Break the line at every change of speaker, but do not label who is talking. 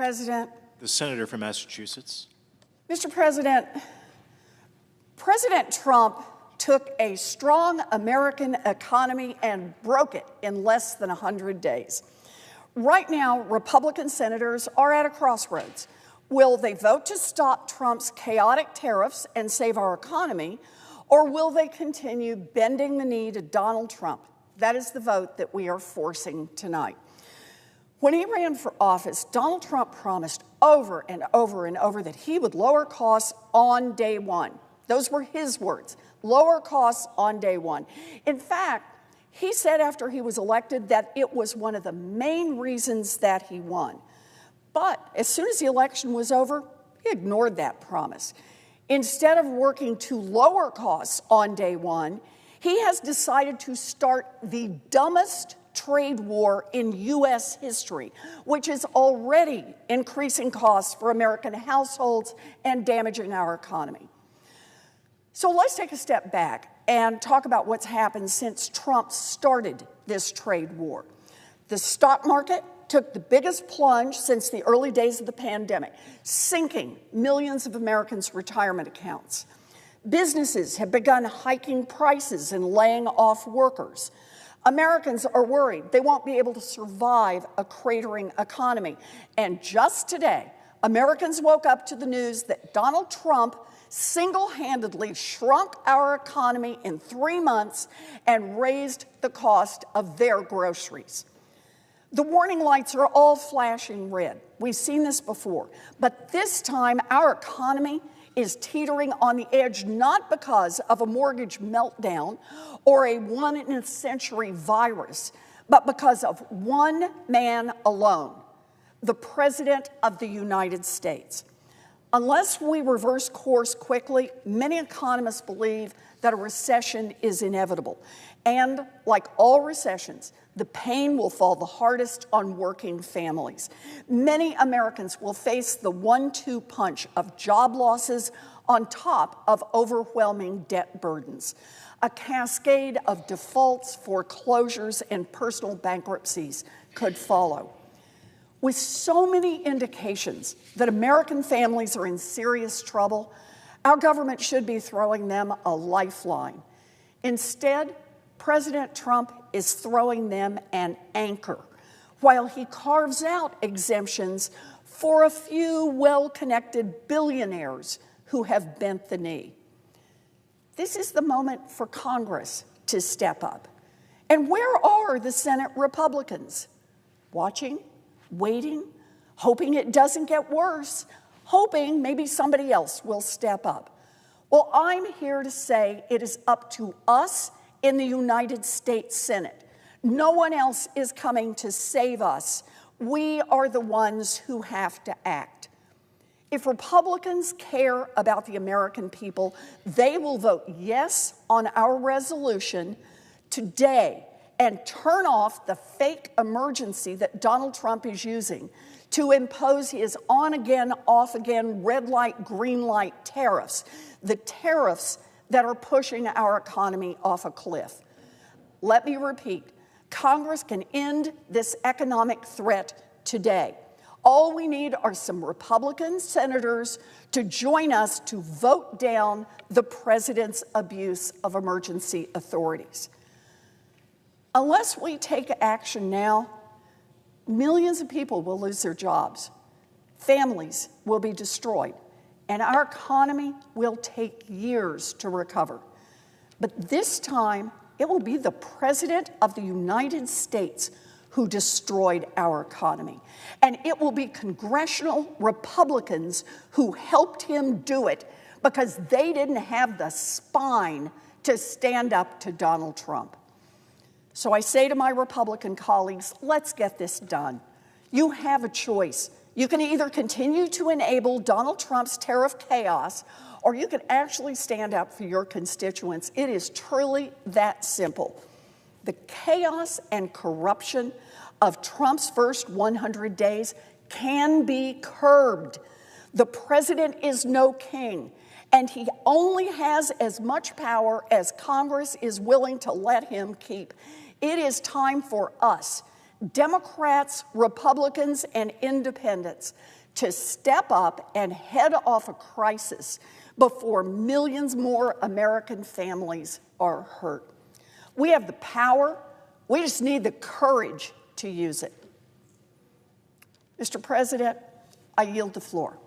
President.
The senator from Massachusetts.
Mr. President, President Trump took a strong American economy and broke it in less than 100 days. Right now, Republican senators are at a crossroads. Will they vote to stop Trump's chaotic tariffs and save our economy, or will they continue bending the knee to Donald Trump? That is the vote that we are forcing tonight. When he ran for office, Donald Trump promised over and over and over that he would lower costs on day one. Those were his words, lower costs on day one. In fact, he said after he was elected that it was one of the main reasons that he won. But as soon as the election was over, he ignored that promise. Instead of working to lower costs on day one, he has decided to start the dumbest trade war in U.S. history, which is already increasing costs for American households and damaging our economy. So let's take a step back and talk about what's happened since Trump started this trade war. The stock market took the biggest plunge since the early days of the pandemic, sinking millions of Americans' retirement accounts. Businesses have begun hiking prices and laying off workers. Americans are worried they won't be able to survive a cratering economy. And just today, Americans woke up to the news that Donald Trump single-handedly shrunk our economy in 3 months and raised the cost of their groceries. The warning lights are all flashing red. We've seen this before. But this time, our economy is teetering on the edge, not because of a mortgage meltdown or a one-in-a-century virus, but because of one man alone, the President of the United States. Unless we reverse course quickly, many economists believe that a recession is inevitable. And like all recessions, the pain will fall the hardest on working families. Many Americans will face the 1-2 punch of job losses on top of overwhelming debt burdens. A cascade of defaults, foreclosures, and personal bankruptcies could follow. With so many indications that American families are in serious trouble, our government should be throwing them a lifeline. Instead, President Trump is throwing them an anchor, while he carves out exemptions for a few well-connected billionaires who have bent the knee. This is the moment for Congress to step up. And where are the Senate Republicans? Watching, waiting, hoping it doesn't get worse, hoping maybe somebody else will step up. Well, I'm here to say it is up to us in the United States Senate. No one else is coming to save us. We are the ones who have to act. If Republicans care about the American people, they will vote yes on our resolution today and turn off the fake emergency that Donald Trump is using to impose his on-again, off-again, red light, green light tariffs, the tariffs that are pushing our economy off a cliff. Let me repeat, Congress can end this economic threat today. All we need are some Republican senators to join us to vote down the president's abuse of emergency authorities. Unless we take action now, millions of people will lose their jobs, families will be destroyed, and our economy will take years to recover. But this time, it will be the President of the United States who destroyed our economy. And it will be congressional Republicans who helped him do it because they didn't have the spine to stand up to Donald Trump. So I say to my Republican colleagues, let's get this done. You have a choice. You can either continue to enable Donald Trump's tariff chaos, or you can actually stand up for your constituents. It is truly that simple. The chaos and corruption of Trump's first 100 days can be curbed. The president is no king, and he only has as much power as Congress is willing to let him keep. It is time for us Democrats, Republicans, and independents to step up and head off a crisis before millions more American families are hurt. We have the power. We just need the courage to use it. Mr. President, I yield the floor.